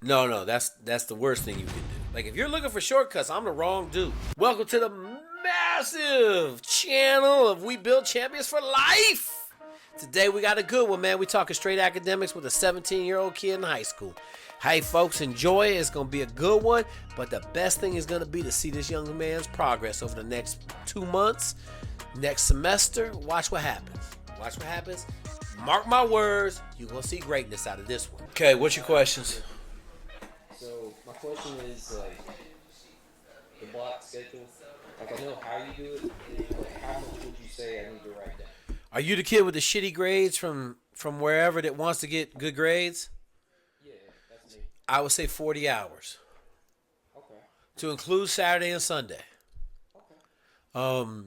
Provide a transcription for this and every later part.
No, no, that's the worst thing you can do. Like if you're looking for shortcuts, I'm the wrong dude. Welcome to the massive channel of We Build Champions for Life. Today we got a good one, man. We talking straight academics with a 17-year-old kid in high school. Hey, folks, enjoy it. It's gonna be a good one. But the best thing is gonna be to see this young man's progress over the next 2 months, next semester. Watch what happens. Watch what happens. Mark my words, you're gonna see greatness out of this one. Okay, what's your questions? So my question is like the block schedule. Like I know how you do it. Like how much would you say I need to write down? Are you the kid with the shitty grades from wherever that wants to get good grades? Yeah, that's me. I would say 40 hours Okay. to include Saturday and Sunday. Okay.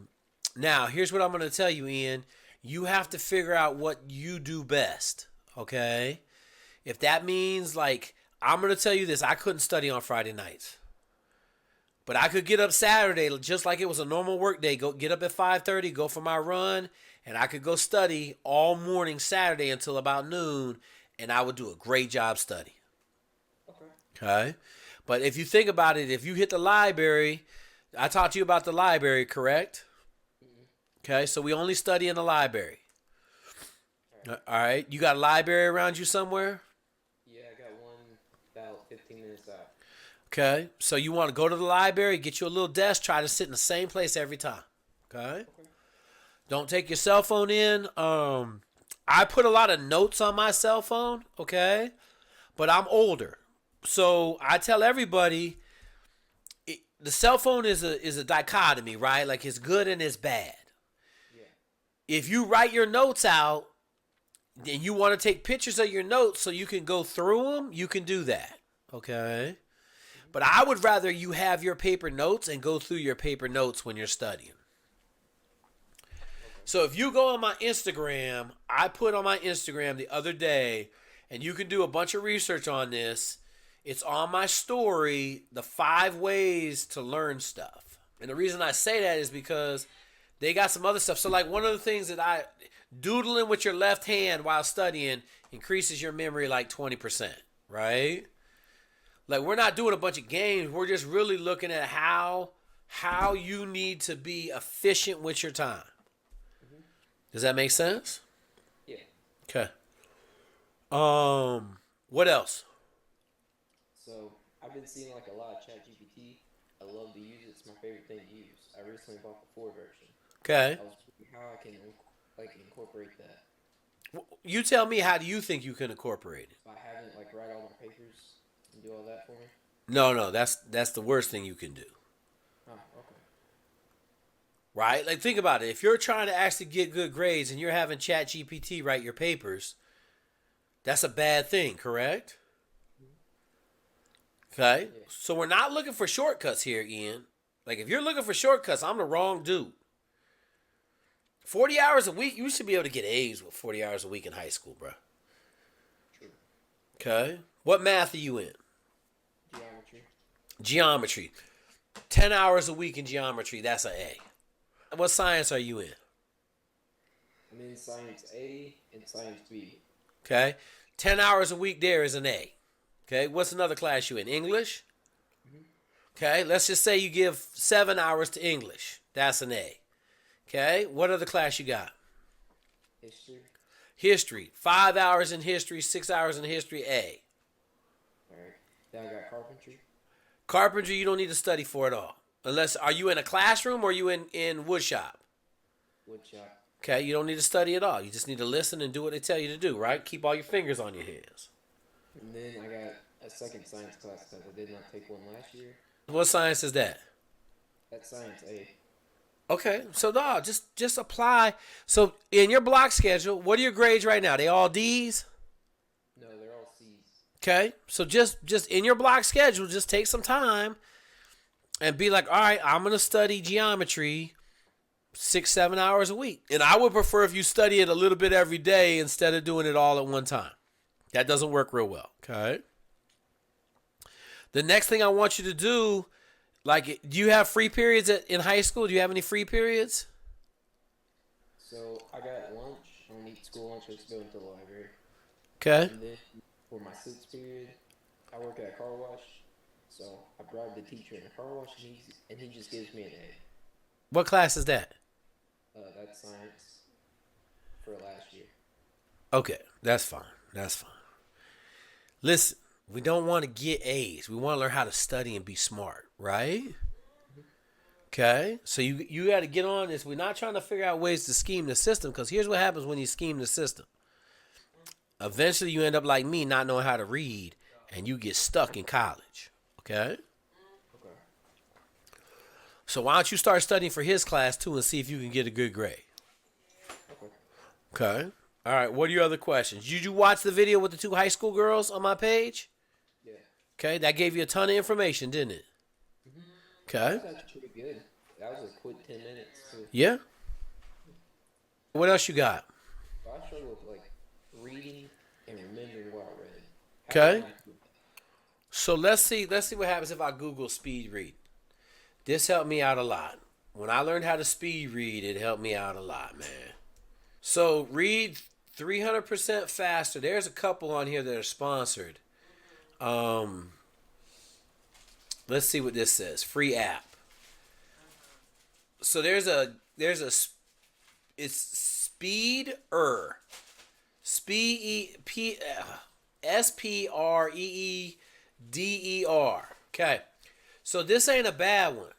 Now, here's what I'm going to tell you, Ian. You have to figure out what you do best, okay? If that means, like, I'm going to tell you this. I couldn't study on Friday nights. But I could get up Saturday just like it was a normal work day. Go get up at 5:30, go for my run, and I could go study all morning Saturday until about noon, and I would do a great job studying. Okay. Okay? But if you think about it, if you hit the library, I talked to you about the library, correct? Mm-hmm. Okay, so we only study in the library. All All right. right, you got a library around you somewhere? Yeah, I got one about 15 minutes out. Okay, so you want to go to the library, get you a little desk, try to sit in the same place every time. Okay, Okay. don't take your cell phone in. I put a lot of notes on my cell phone. Okay, but I'm older, so I tell everybody the cell phone is a dichotomy, right? Like it's good and it's bad. Yeah. If you write your notes out and you want to take pictures of your notes so you can go through them, you can do that. Okay. Mm-hmm. But I would rather you have your paper notes and go through your paper notes when you're studying. Okay. So if you go on my Instagram, I put on my Instagram the other day, and you can do a bunch of research on this. It's on my story, the 5 ways to learn stuff. And the reason I say that is because they got some other stuff. So like one of the things that doodling with your left hand while studying increases your memory like 20%, right? Like we're not doing a bunch of games. We're just really looking at how you need to be efficient with your time. Mm-hmm. Does that make sense? Yeah. Okay. What else? So I've been seeing like a lot of ChatGPT. I love to use it. It's my favorite thing to use. I recently bought the 4 version. Okay. I was wondering how I can like incorporate that You tell me, how do you think you can incorporate it? by having it like write all my papers and do all that for me. No, no, that's the worst thing you can do. Oh, okay. Right? Like think about it. If you're trying to actually get good grades and you're having Chat GPT write your papers, that's a bad thing, correct? Okay. Yeah. So we're not looking for shortcuts here, Ian. Like if you're looking for shortcuts, I'm the wrong dude. 40 hours a week, you should be able to get A's with 40 hours a week in high school, bro. True. Okay. What math are you in? Geometry. Geometry. 10 hours a week in geometry, that's an A. What science are you in? I'm in Science A and Science B. Okay. 10 hours a week there is an A. Okay. What's another class you in? English? Mm-hmm. Okay. Let's just say you give 7 hours to English. That's an A. Okay. What other class you got? History. History. 5 hours in history, 6 hours in history, A. All right. Then I got carpentry. Carpentry, you don't need to study for at all. Unless, are you in a classroom or are you in wood shop? Woodshop. Okay, you don't need to study at all. You just need to listen and do what they tell you to do, right? Keep all your fingers on your hands. And then I got a second science class that I did not take one last year. What science is that? That's Science A. Okay, so dog, just apply. So in your block schedule, what are your grades right now? They all D's? No, they're all C's. Okay, so just in your block schedule, just take some time and be like, all right, I'm gonna study geometry 6-7 hours a week. And I would prefer if you study it a little bit every day instead of doing it all at one time. That doesn't work real well. Okay. The next thing I want you to do, like, do you have free periods in high school? Do you have any free periods? So I got lunch. I don't eat school lunch. I just go into the library. Okay. And then for my sixth period, I work at a car wash, so I bribe the teacher in a car wash, and he just gives me an A. What class is that? That's science for last year. Okay, that's fine. That's fine. Listen, we don't want to get A's. We want to learn how to study and be smart, right? Okay, so you got to get on this. We're not trying to figure out ways to scheme the system, because here's what happens when you scheme the system. Eventually, you end up like me, not knowing how to read, and you get stuck in college. Okay? Okay. So why don't you start studying for his class too and see if you can get a good grade? Okay. Okay. All right. What are your other questions? Did you watch the video with the 2 high school girls on my page? Yeah. Okay. That gave you a ton of information, didn't it? Okay. That was actually pretty good. That was a quick 10 minutes. Too. Yeah. What else you got? I struggle with like reading and remembering what I read. Okay. So let's see what happens if I Google speed read. This helped me out a lot. When I learned how to speed read, it helped me out a lot, man. So read 300% faster. There's a couple on here that are sponsored. Let's see what this says. Free app. So it's Speeder. Spreeder. Okay. So this ain't a bad one.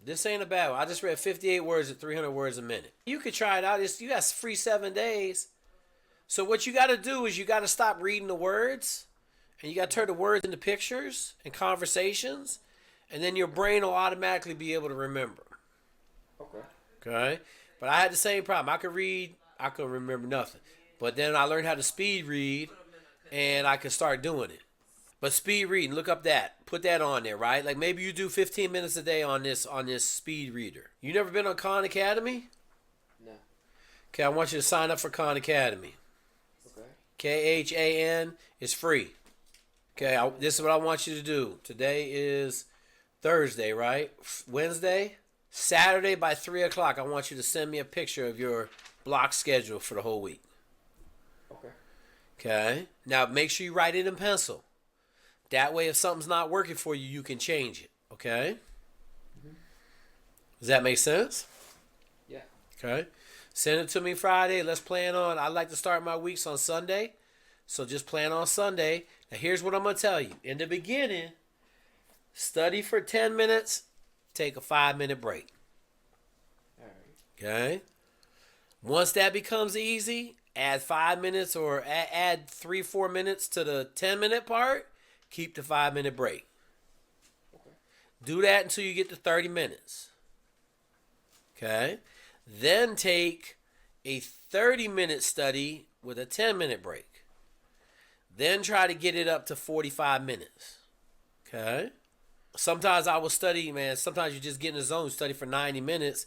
I just read 58 words at 300 words a minute. You could try it out. You got free 7 days. So what you got to do is you got to stop reading the words, and you got to turn the words into pictures and conversations, and then your brain will automatically be able to remember. Okay. Okay? But I had the same problem. I could read, I couldn't remember nothing. But then I learned how to speed read, and I could start doing it. But speed reading, look up that. Put that on there, right? Like maybe you do 15 minutes a day on this speed reader. You never been on Khan Academy? No. Okay, I want you to sign up for Khan Academy. Okay. KHAN is free. Okay, this is what I want you to do. Today is Thursday, right? Wednesday? Saturday by 3 o'clock, I want you to send me a picture of your block schedule for the whole week. Okay. Okay? Now, make sure you write it in pencil. That way, if something's not working for you, you can change it. Okay? Mm-hmm. Does that make sense? Yeah. Okay. Send it to me Friday. Let's plan on. I like to start my weeks on Sunday. So just plan on Sunday. Now, here's what I'm going to tell you. In the beginning, study for 10 minutes. Take a 5-minute break. All right. Okay? Once that becomes easy, add 5 minutes or add 3-4 minutes to the 10-minute part. Keep the 5-minute break. Okay. Do that until you get to 30 minutes. Okay? Then take a 30-minute study with a 10-minute break. Then try to get it up to 45 minutes. Okay? Sometimes I will study, man. Sometimes you just get in the zone, study for 90 minutes.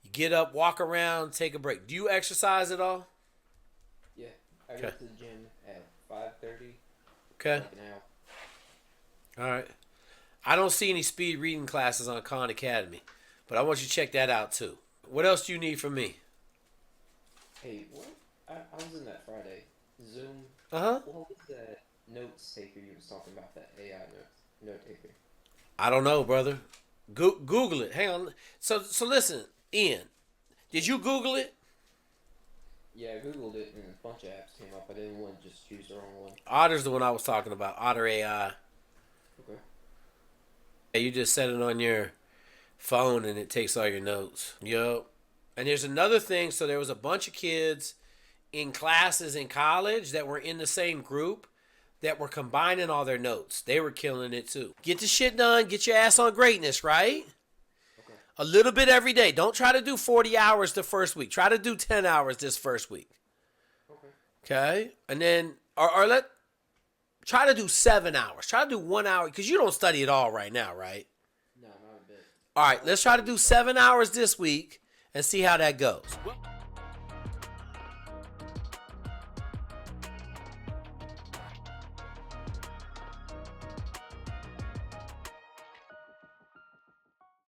You get up, walk around, take a break. Do you exercise at all? Yeah. I go to the gym at 5:30. Okay. Like an hour. All right. I don't see any speed reading classes on Khan Academy, but I want you to check that out too. What else do you need from me? Hey, what? I was in that Friday Zoom. Uh-huh. What was that notes taker you was talking about? That AI note taker. I don't know, brother. Google it. Hang on. So listen, Ian. Did you Google it? Yeah, I Googled it and a bunch of apps came up. I didn't want to just choose the wrong one. Otter's the one I was talking about. Otter AI. Okay. Yeah, you just set it on your phone and it takes all your notes. Yup. And there's another thing. So there was a bunch of kids in classes in college that were in the same group that were combining all their notes. They were killing it too. Get the shit done. Get your ass on greatness, right? Okay. A little bit every day. Don't try to do 40 hours the first week. Try to do 10 hours this first week. Okay. Okay? And then, try to do 7 hours. Try to do 1 hour, because you don't study at all right now, right? No, not a bit. All right, let's try to do 7 hours this week and see how that goes.